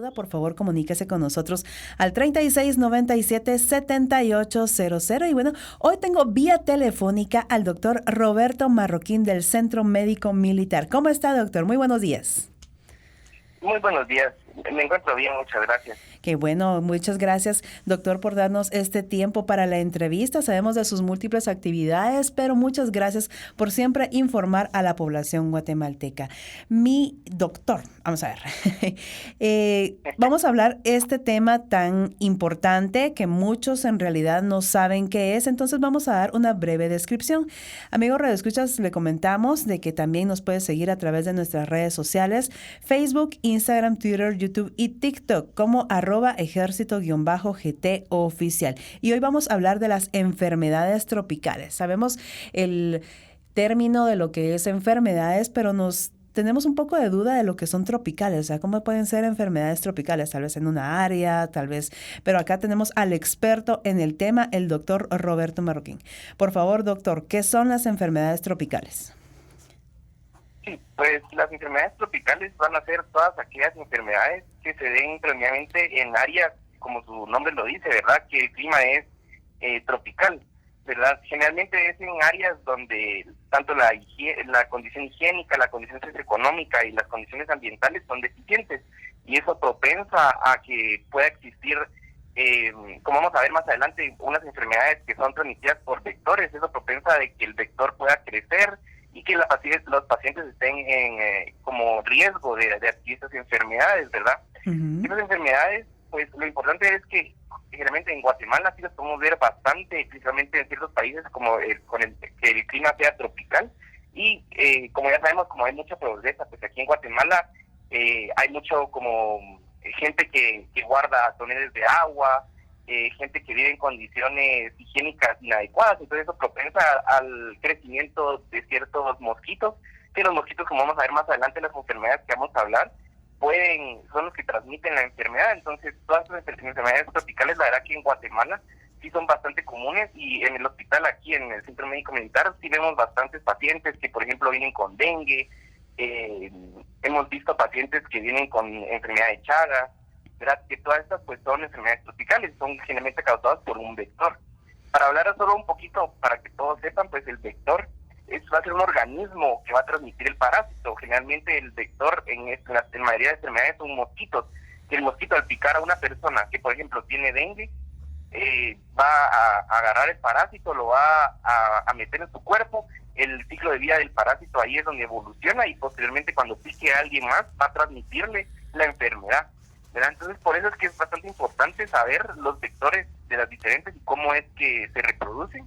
duda, por favor, comuníquese con nosotros al 3697-7800. Y bueno, hoy tengo vía telefónica al doctor Roberto Marroquín del Centro Médico Militar. ¿Cómo está, doctor? Muy buenos días. Muy buenos días. Me encuentro bien, muchas gracias. Qué bueno, muchas gracias, doctor, por darnos este tiempo para la entrevista. Sabemos de sus múltiples actividades, pero muchas gracias por siempre informar a la población guatemalteca. Mi doctor, vamos a ver, vamos a hablar este tema tan importante que muchos en realidad no saben qué es, entonces vamos a dar una breve descripción. Amigo Radio Escuchas, le comentamos de que también nos puede seguir a través de nuestras redes sociales, Facebook, Instagram, Twitter, YouTube y TikTok como @ejército-GT oficial. Y hoy vamos a hablar de las enfermedades tropicales. Sabemos el término de lo que es enfermedades, pero tenemos un poco de duda de lo que son tropicales, o sea, cómo pueden ser enfermedades tropicales, tal vez en una área, tal vez, pero acá tenemos al experto en el tema, el doctor Roberto Marroquín. Por favor, doctor, ¿qué son las enfermedades tropicales? Sí, pues las enfermedades tropicales van a ser todas aquellas enfermedades que se den predominantemente en áreas, como su nombre lo dice, ¿verdad? Que el clima es tropical, ¿verdad? Generalmente es en áreas donde tanto la condición higiénica, la condición socioeconómica y las condiciones ambientales son deficientes, y eso propensa a que pueda existir, como vamos a ver más adelante, unas enfermedades que son transmitidas por vectores. Eso propensa de que el vector pueda crecer y que los pacientes estén en como riesgo de adquirir estas enfermedades, ¿verdad? Uh-huh. Estas enfermedades, pues lo importante es que generalmente en Guatemala sí las podemos ver bastante, principalmente en ciertos países como que el clima sea tropical, y como ya sabemos, como hay mucha pobreza, pues aquí en Guatemala hay mucho como gente que guarda toneles de agua, gente que vive en condiciones higiénicas inadecuadas, entonces eso propensa al crecimiento de ciertos mosquitos, que los mosquitos, como vamos a ver más adelante en las enfermedades que vamos a hablar, son los que transmiten la enfermedad. Entonces todas estas enfermedades tropicales, la verdad que en Guatemala sí son bastante comunes, y en el hospital aquí en el Centro Médico Militar sí vemos bastantes pacientes que por ejemplo vienen con dengue, hemos visto pacientes que vienen con enfermedad de Chagas, ¿verdad? Que todas estas pues son enfermedades tropicales, son generalmente causadas por un vector. Para hablar solo un poquito, para que todos sepan, pues el vector va a ser un organismo que va a transmitir el parásito. Generalmente el vector en mayoría de enfermedades son mosquitos, que el mosquito al picar a una persona que por ejemplo tiene dengue, va a agarrar el parásito, lo va a meter en su cuerpo. El ciclo de vida del parásito ahí es donde evoluciona, y posteriormente cuando pique a alguien más va a transmitirle la enfermedad, ¿verdad? Entonces por eso es que es bastante importante saber los vectores de las diferentes y cómo es que se reproducen,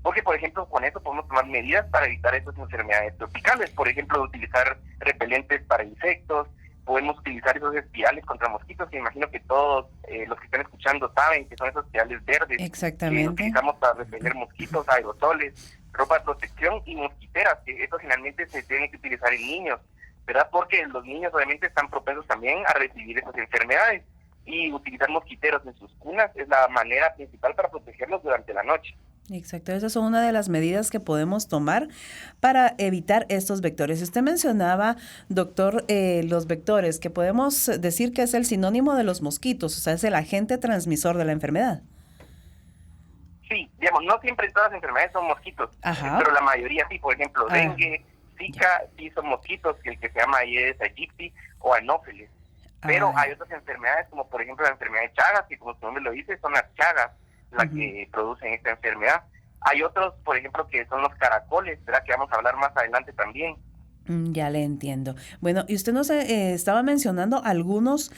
porque por ejemplo con eso podemos tomar medidas para evitar estas enfermedades tropicales. Por ejemplo, utilizar repelentes para insectos, podemos utilizar esos espirales contra mosquitos, que imagino que todos los que están escuchando saben que son esos espirales verdes. Exactamente. Que utilizamos para repeler mosquitos, aerosoles, ropa de protección y mosquiteras, que eso generalmente se tiene que utilizar en niños, ¿verdad? Porque los niños obviamente están propensos también a recibir esas enfermedades, y utilizar mosquiteros en sus cunas es la manera principal para protegerlos durante la noche. Exacto, esas son una de las medidas que podemos tomar para evitar estos vectores. Usted mencionaba, doctor, los vectores, que podemos decir que es el sinónimo de los mosquitos, o sea, es el agente transmisor de la enfermedad. Sí, digamos, no siempre todas las enfermedades son mosquitos, pero la mayoría sí. Por ejemplo, dengue, Zika, sí son mosquitos, que el que se llama Aedes aegypti o Anopheles. Pero hay otras enfermedades, como por ejemplo la enfermedad de Chagas, que como su nombre lo dice, son las chagas las que producen esta enfermedad. Hay otros, por ejemplo, que son los caracoles, ¿verdad? Que vamos a hablar más adelante también. Ya le entiendo. Bueno, y usted nos estaba mencionando algunos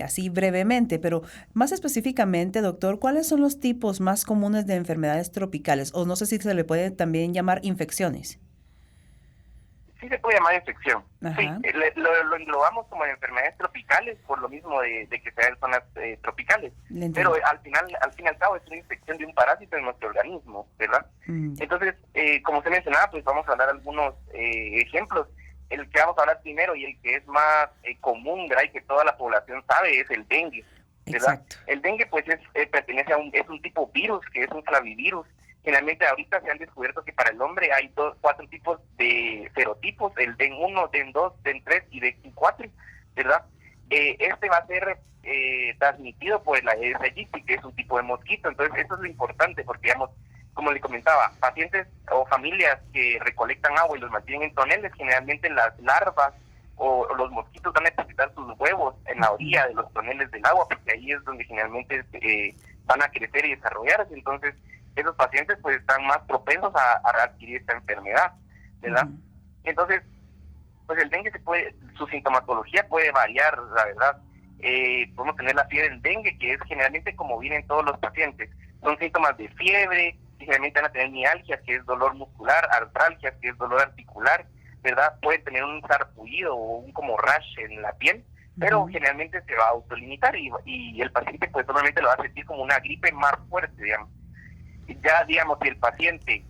así brevemente, pero más específicamente, doctor, ¿cuáles son los tipos más comunes de enfermedades tropicales? O no sé si se le puede también llamar infecciones. Sí se puede llamar infección. Ajá. Sí, lo englobamos como enfermedades tropicales por lo mismo de que sean zonas tropicales. Pero al fin y al cabo es una infección de un parásito en nuestro organismo, ¿verdad? Entonces, como usted mencionaba, pues vamos a dar algunos ejemplos. El que vamos a hablar primero y el que es más común, ¿verdad? Y que toda la población sabe, es el dengue, ¿verdad? Exacto. El dengue pues pertenece a es un tipo virus, que es un clavivirus. Generalmente ahorita se han descubierto que para el hombre hay 4 tipos de serotipos, el DEN1, DEN2, DEN3 y DEN4, ¿verdad? este va a ser transmitido por la Aedes aegypti, que es un tipo de mosquito. Entonces, eso es lo importante, porque, digamos, como le comentaba, pacientes o familias que recolectan agua y los mantienen en toneles, generalmente las larvas o los mosquitos van a depositar sus huevos en la orilla de los toneles del agua, porque ahí es donde generalmente van a crecer y desarrollarse. Entonces, esos pacientes pues están más propensos a adquirir esta enfermedad, ¿verdad? Entonces, pues el dengue su sintomatología puede variar, la verdad. Podemos tener la fiebre del dengue, que es generalmente como vienen todos los pacientes. Son síntomas de fiebre, generalmente van a tener mialgia, que es dolor muscular, artralgia, que es dolor articular, ¿verdad? Puede tener un sarpullido o un como rash en la piel, pero generalmente se va a autolimitar y el paciente pues solamente lo va a sentir como una gripe más fuerte, digamos. Ya, digamos, si el paciente,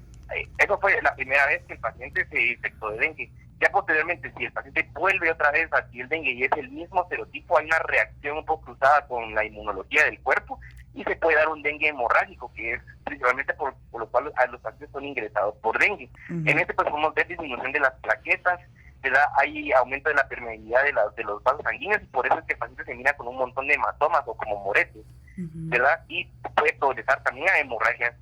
eso fue la primera vez que el paciente se infectó de dengue. Ya posteriormente, si el paciente vuelve otra vez a adquirir dengue y es el mismo serotipo, hay una reacción un poco cruzada con la inmunología del cuerpo y se puede dar un dengue hemorrágico, que es principalmente por lo cual a los pacientes son ingresados por dengue. En este pues podemos ver disminución de las plaquetas, ¿verdad? Hay aumento de la permeabilidad de los vasos sanguíneos y por eso es que el paciente se mira con un montón de hematomas o como moretes, ¿verdad? Y puede progresar también a hemorragias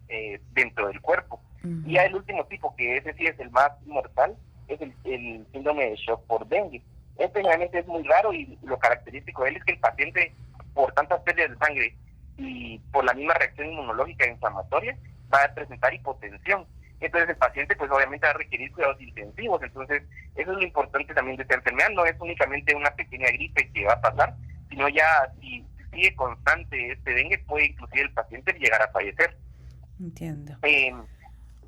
dentro del cuerpo. Y ya el último tipo, que ese sí es el más mortal, es el síndrome de shock por dengue. Este realmente es muy raro y lo característico de él es que el paciente, por tantas pérdidas de sangre y por la misma reacción inmunológica inflamatoria, va a presentar hipotensión. Entonces el paciente pues obviamente va a requerir cuidados intensivos. Entonces eso es lo importante también de esta enfermedad. No es únicamente una pequeña gripe que va a pasar, sino ya si sigue constante este dengue, puede inclusive el paciente llegar a fallecer. Entiendo.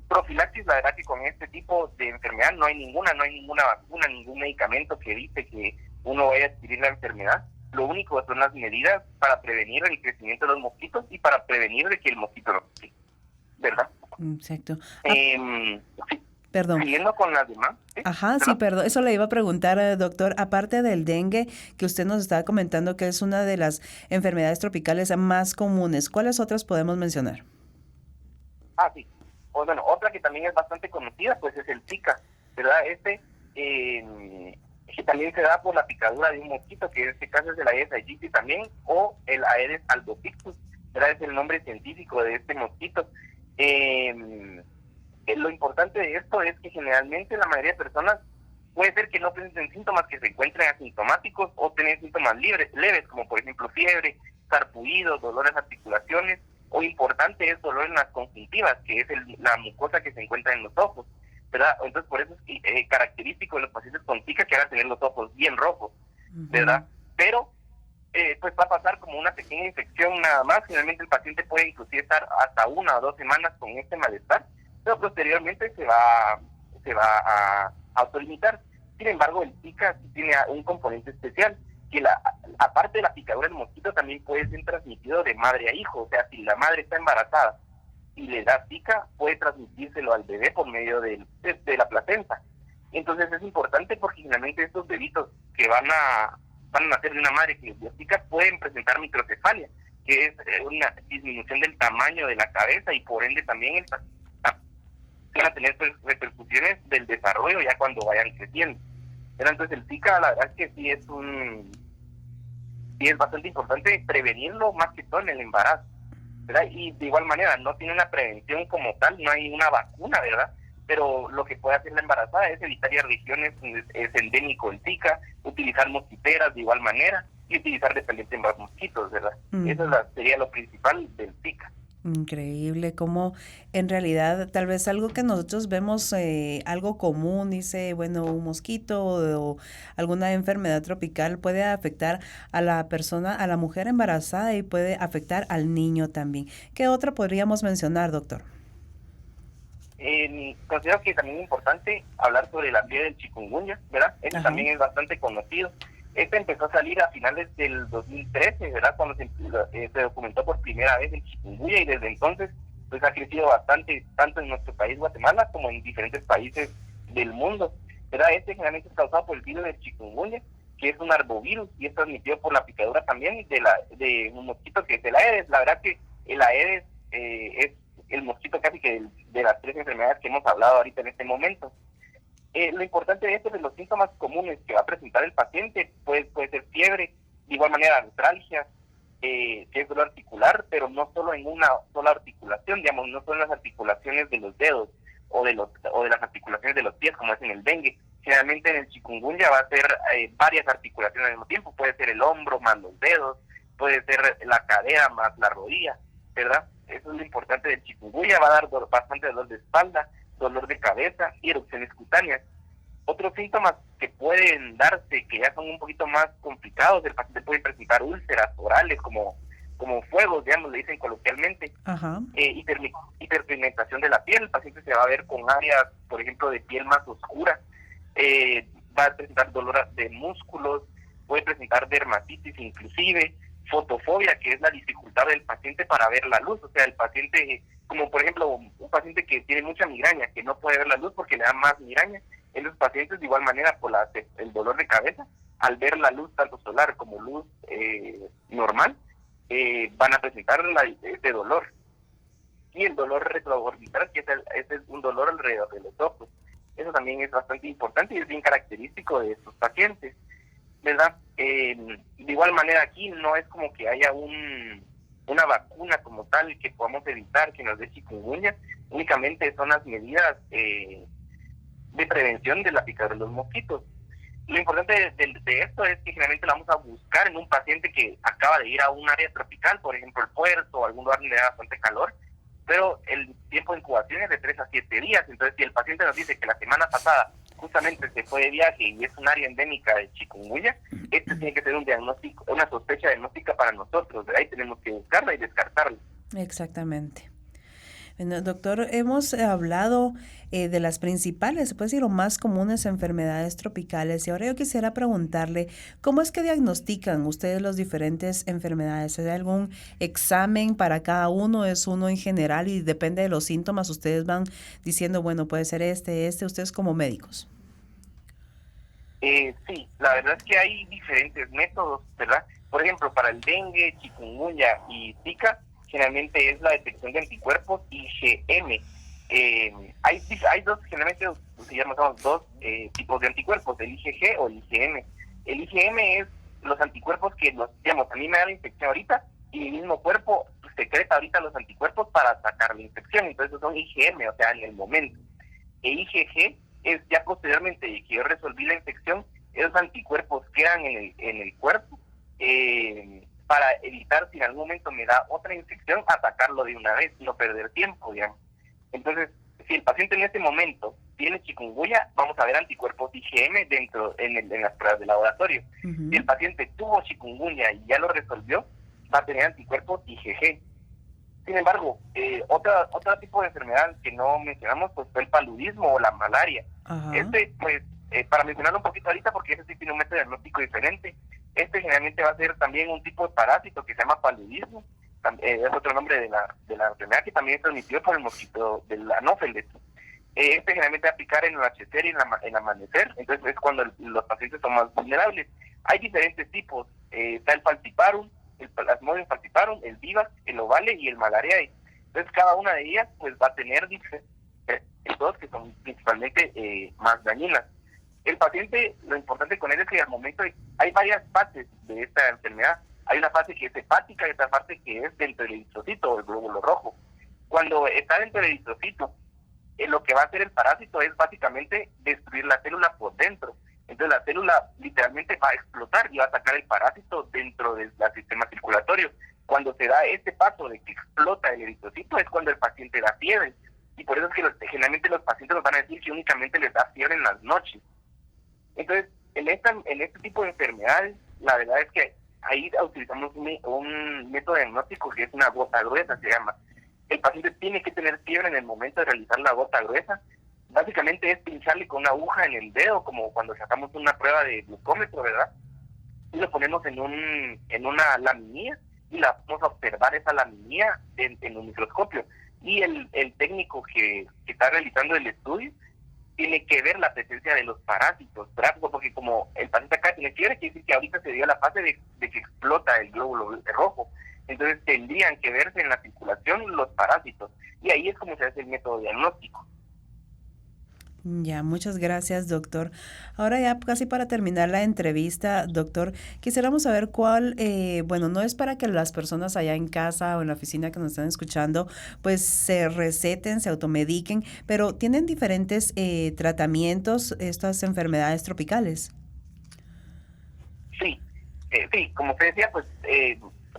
Profilaxis, la verdad que con este tipo de enfermedad no hay ninguna vacuna, ningún medicamento que evite que uno vaya a adquirir la enfermedad. Lo único son las medidas para prevenir el crecimiento de los mosquitos y para prevenir de que el mosquito no pique, ¿verdad? Exacto. Sí. Perdón. Siguiendo con las demás. ¿Sí? Ajá, sí, perdón. Eso le iba a preguntar, doctor. Aparte del dengue, que usted nos estaba comentando que es una de las enfermedades tropicales más comunes, ¿cuáles otras podemos mencionar? Sí. Pues bueno, otra que también es bastante conocida, pues es el Zika, ¿verdad? Que también se da por la picadura de un mosquito, que en este caso es el Aedes aegypti también, o el Aedes albopictus, ¿verdad? Es el nombre científico de este mosquito. Lo importante de esto es que generalmente la mayoría de personas puede ser que no presenten síntomas que se encuentren asintomáticos o tener síntomas leves, como por ejemplo fiebre, sarpullido, dolores en articulaciones, o importante es dolor en las conjuntivas, que es la mucosa que se encuentra en los ojos, ¿verdad? Entonces por eso es característico de los pacientes con Zika que van a tener los ojos bien rojos, ¿verdad? Pero pues va a pasar como una pequeña infección nada más. Finalmente el paciente puede inclusive estar hasta 1 o 2 semanas con este malestar, pero posteriormente se va a autolimitar. Sin embargo, el Zika sí tiene un componente especial, que aparte de la picadura del mosquito también puede ser transmitido de madre a hijo. O sea, si la madre está embarazada y le da Zika, puede transmitírselo al bebé por medio de la placenta. Entonces es importante porque finalmente estos bebitos que van a nacer de una madre que les dio Zika pueden presentar microcefalia, que es una disminución del tamaño de la cabeza y por ende también van a tener repercusiones del desarrollo ya cuando vayan creciendo. Pero entonces el Zika, la verdad es que sí es bastante importante prevenirlo, más que todo en el embarazo, ¿verdad? Y de igual manera no tiene una prevención como tal, no hay una vacuna, ¿verdad? Pero lo que puede hacer la embarazada es evitar ir a regiones donde es endémico el Zika, utilizar mosquiteras de igual manera y utilizar repelente en más mosquitos, ¿verdad? Eso sería lo principal del Zika. Increíble cómo en realidad tal vez algo que nosotros vemos algo común, dice, bueno, un mosquito o alguna enfermedad tropical puede afectar a la persona, a la mujer embarazada y puede afectar al niño también. ¿Qué otra podríamos mencionar, doctor? Considero que también es importante hablar sobre la fiebre del chikungunya, ¿verdad? Este también es bastante conocido. Este empezó a salir a finales del 2013, ¿verdad? Cuando se documentó por primera vez el chikungunya y desde entonces pues ha crecido bastante, tanto en nuestro país, Guatemala, como en diferentes países del mundo, ¿verdad? Este generalmente es causado por el virus del chikungunya, que es un arbovirus y es transmitido por la picadura también de un mosquito que es el Aedes. La verdad que el Aedes es el mosquito casi que de las 3 enfermedades que hemos hablado ahorita en este momento. Lo importante de esto es los síntomas comunes que va a presentar el paciente, puede ser fiebre, igual manera artralgia, que es dolor articular, pero no solo en una sola articulación, digamos, no solo en las articulaciones de los dedos o de las articulaciones de los pies, como es en el dengue. Generalmente en el chikungunya va a ser varias articulaciones al mismo tiempo, puede ser el hombro más los dedos, puede ser la cadera más la rodilla, ¿verdad? Eso es lo importante del chikungunya, va a dar bastante dolor de espalda, dolor de cabeza y erupciones cutáneas. Otros síntomas que pueden darse, que ya son un poquito más complicados, el paciente puede presentar úlceras orales como fuegos, digamos, le dicen coloquialmente. Hiperpigmentación de la piel, el paciente se va a ver con áreas, por ejemplo, de piel más oscura, va a presentar dolor de músculos, puede presentar dermatitis inclusive, fotofobia, que es la dificultad del paciente para ver la luz, o sea, el paciente, como por ejemplo un paciente que tiene mucha migraña, que no puede ver la luz porque le da más migraña, en los pacientes de igual manera por el dolor de cabeza, al ver la luz tanto solar como luz normal, van a presentar este dolor. Y el dolor retroorbital, que es un dolor alrededor de los ojos. Eso también es bastante importante y es bien característico de estos pacientes, ¿verdad? De igual manera aquí no es como que haya una vacuna como tal que podamos evitar que nos dé chikungunya, únicamente son las medidas de prevención de la picadura de los mosquitos. Lo importante de esto es que generalmente la vamos a buscar en un paciente que acaba de ir a un área tropical, por ejemplo el puerto o algún lugar donde da bastante calor, pero el tiempo de incubación es de 3 a 7 días. Entonces, si el paciente nos dice que la semana pasada justamente se fue de viaje y es un área endémica de chikungunya, este tiene que ser un diagnóstico, una sospecha diagnóstica para nosotros. De ahí tenemos que buscarla y descartarla. Exactamente. Bueno, doctor, hemos hablado de las principales, se puede decir, o más comunes enfermedades tropicales. Y ahora yo quisiera preguntarle, ¿cómo es que diagnostican ustedes las diferentes enfermedades? ¿Hay algún examen para cada uno? ¿Es uno en general y depende de los síntomas? Ustedes van diciendo, bueno, puede ser ustedes como médicos. Sí, la verdad es que hay diferentes métodos, ¿verdad? Por ejemplo, para el dengue, chikungunya y Zika, generalmente es la detección de anticuerpos IgM. Hay dos, generalmente llamamos dos tipos de anticuerpos, el IgG o el IgM. El IgM es los anticuerpos que a mí me da la infección ahorita y mi mismo cuerpo secreta ahorita los anticuerpos para atacar la infección. Entonces son IgM, o sea, en el momento. El IgG es ya posteriormente de que yo resolví la infección, esos anticuerpos quedan en el cuerpo, para evitar si en algún momento me da otra infección, atacarlo de una vez, no perder tiempo, digamos. Entonces, si el paciente en este momento tiene chikungunya, vamos a ver anticuerpos IgM en las pruebas de laboratorio. Uh-huh. Si el paciente tuvo chikungunya y ya lo resolvió, va a tener anticuerpos IgG. Sin embargo, otro tipo de enfermedad que no mencionamos, pues fue el paludismo o la malaria. Uh-huh. Para mencionarlo un poquito ahorita, porque ese sí tiene un método diagnóstico diferente. Generalmente va a ser también un tipo de parásito que se llama paludismo. Es otro nombre de la enfermedad que también es transmitido por el mosquito del anófeles. Generalmente va a picar en el anochecer y en el amanecer, entonces es cuando los pacientes son más vulnerables. Hay diferentes tipos, está el falciparum, el Plasmodium falciparum, el vivax, el ovale y el malariae. Entonces cada una de ellas pues va a tener diferentes métodos que son principalmente más dañinas. El paciente, lo importante con él es que al momento hay varias fases de esta enfermedad. Hay una fase que es hepática y otra fase que es dentro del eritrocito o el glóbulo rojo. Cuando está dentro del eritrocito, lo que va a hacer el parásito es básicamente destruir la célula por dentro. Entonces la célula literalmente va a explotar y va a atacar el parásito dentro del sistema circulatorio. Cuando se da este paso de que explota el eritrocito es cuando el paciente da fiebre. Y por eso es que generalmente los pacientes nos van a decir que únicamente les da fiebre en las noches. Entonces, en este tipo de enfermedades, la verdad es que ahí utilizamos un método diagnóstico que es una gota gruesa, se llama. El paciente tiene que tener fiebre en el momento de realizar la gota gruesa. Básicamente es pincharle con una aguja en el dedo, como cuando sacamos una prueba de glucómetro, ¿verdad? Y lo ponemos en una laminilla y la vamos a observar esa laminilla en un microscopio. Y el técnico que está realizando el estudio tiene que ver la presencia de los parásitos, ¿verdad? Porque como el paciente acá tiene fiebre, quiere decir que ahorita se dio la fase de que explota el glóbulo rojo. Entonces tendrían que verse en la circulación los parásitos. Y ahí es como se hace el método diagnóstico. Ya, muchas gracias, doctor. Ahora ya casi para terminar la entrevista, doctor, quisiéramos saber bueno, no es para que las personas allá en casa o en la oficina que nos están escuchando, pues se receten, se automediquen, pero ¿tienen diferentes tratamientos estas enfermedades tropicales? Sí, sí, como usted decía, pues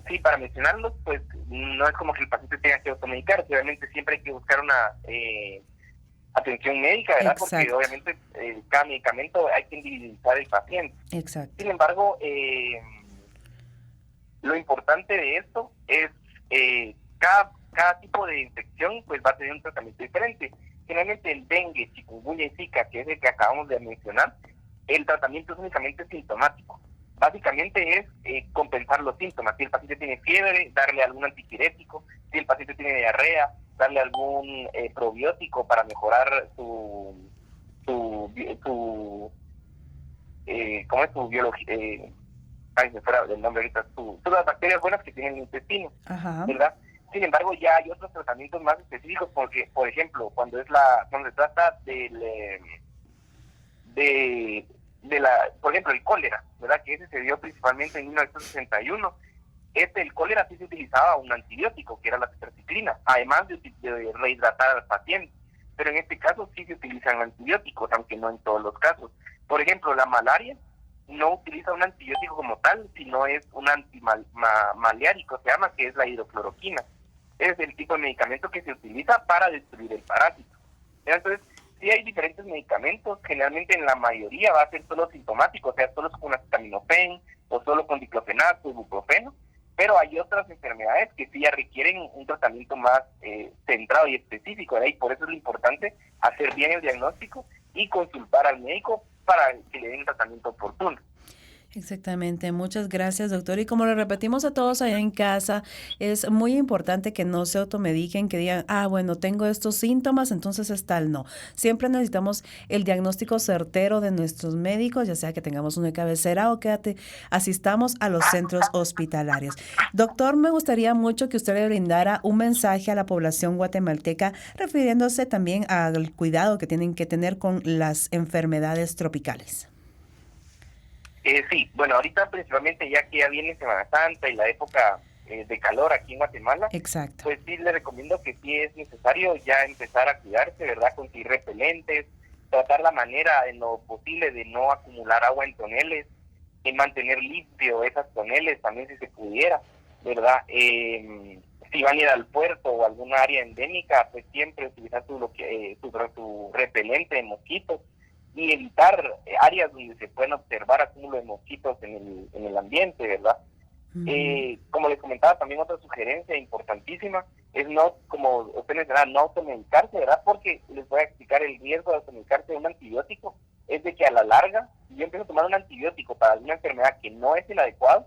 sí, para mencionarlos, pues no es como que el paciente tenga que automedicarse, obviamente siempre hay que buscar una atención médica, ¿verdad? Porque Exacto, obviamente cada medicamento hay que individualizar el paciente. exacto. Sin embargo, lo importante de esto es cada tipo de infección pues va a tener un tratamiento diferente. Generalmente el dengue, chikungunya y zika, que es el que acabamos de mencionar, el tratamiento es únicamente sintomático. Básicamente es compensar los síntomas. Si el paciente tiene fiebre, darle algún antipirético. Si el paciente tiene diarrea, darle algún probiótico para mejorar ¿cómo es su biología? Ay, se fuera del nombre ahorita, todas las bacterias buenas que tienen el intestino, Ajá, ¿verdad? Sin embargo, ya hay otros tratamientos más específicos, porque, por ejemplo, cuando se trata por ejemplo, el cólera, ¿verdad? Que ese se dio principalmente en 1961. El cólera sí se utilizaba un antibiótico, que era la tetracyclina, además de rehidratar al paciente. Pero en este caso sí se utilizan antibióticos, aunque no en todos los casos. Por ejemplo, la malaria no utiliza un antibiótico como tal, sino es un antimaleárico, se llama, que es la hidrocloroquina. Es el tipo de medicamento que se utiliza para destruir el parásito. Entonces, sí hay diferentes medicamentos, generalmente en la mayoría va a ser solo sintomático, o sea, solo con acetaminofén o solo con diclofenaco, ibuprofeno, pero hay otras enfermedades que sí ya requieren un tratamiento más centrado y específico, ¿verdad? Y por eso es lo importante hacer bien el diagnóstico y consultar al médico para que le den el tratamiento oportuno. exactamente. Muchas gracias, doctor. Y como le repetimos a todos allá en casa, es muy importante que no se automediquen, que digan, bueno, tengo estos síntomas, entonces es tal. No. Siempre necesitamos el diagnóstico certero de nuestros médicos, ya sea que tengamos una cabecera o que asistamos a los centros hospitalarios. Doctor, me gustaría mucho que usted le brindara un mensaje a la población guatemalteca, refiriéndose también al cuidado que tienen que tener con las enfermedades tropicales. Sí, bueno, ahorita principalmente ya que ya viene Semana Santa y la época de calor aquí en Guatemala, Exacto. pues sí le recomiendo que sí es necesario ya empezar a cuidarse, ¿verdad? Conseguir repelentes, tratar la manera en lo posible de no acumular agua en toneles, en mantener limpio esas toneles también si se pudiera, ¿verdad? Si van a ir al puerto o alguna área endémica, pues siempre utilizar su repelente de mosquitos y evitar áreas donde se pueden observar acúmulo de mosquitos en el ambiente, ¿verdad? Como les comentaba, también otra sugerencia importantísima es no, como usted mencionaba, no automedicarse, ¿verdad? Porque les voy a explicar el riesgo de automedicarse de un antibiótico, es de que a la larga, si yo empiezo a tomar un antibiótico para alguna enfermedad que no es el adecuado,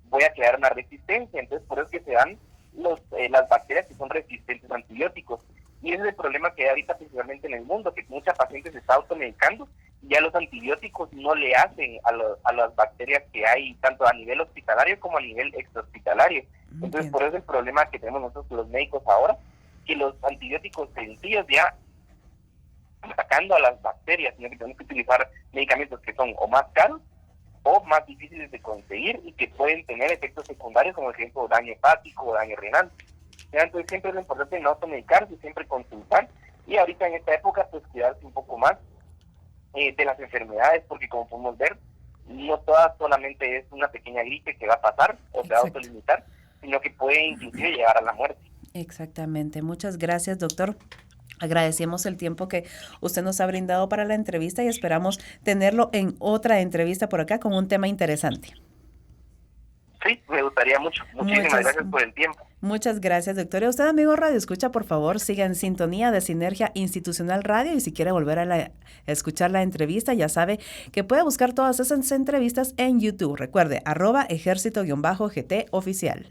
voy a crear una resistencia. Entonces, por eso es que se dan las bacterias que son resistentes a antibióticos. Y ese es el problema que hay ahorita principalmente en el mundo, que mucha pacientes se está automedicando y ya los antibióticos no le hacen a las bacterias que hay tanto a nivel hospitalario como a nivel extrahospitalario. Entonces, por eso es el problema que tenemos nosotros los médicos ahora, que los antibióticos sencillos ya están atacando a las bacterias, sino que tenemos que utilizar medicamentos que son o más caros o más difíciles de conseguir y que pueden tener efectos secundarios, como por ejemplo daño hepático o daño renal. Entonces siempre es importante no automedicarse, siempre consultar, y ahorita en esta época pues cuidarse un poco más de las enfermedades, porque como podemos ver, no todas solamente es una pequeña gripe que va a pasar o se va a autolimitar, sino que puede inclusive llegar a la muerte. Exactamente. Muchas gracias, doctor. Agradecemos el tiempo que usted nos ha brindado para la entrevista y esperamos tenerlo en otra entrevista por acá con un tema interesante. Sí, me gustaría mucho. Muchísimas gracias por el tiempo. Muchas gracias, doctor. Y a usted, amigo Radio Escucha, por favor, siga en sintonía de Sinergia Institucional Radio, y si quiere volver a escuchar la entrevista, ya sabe que puede buscar todas esas entrevistas en YouTube. Recuerde, @ejército-GT oficial.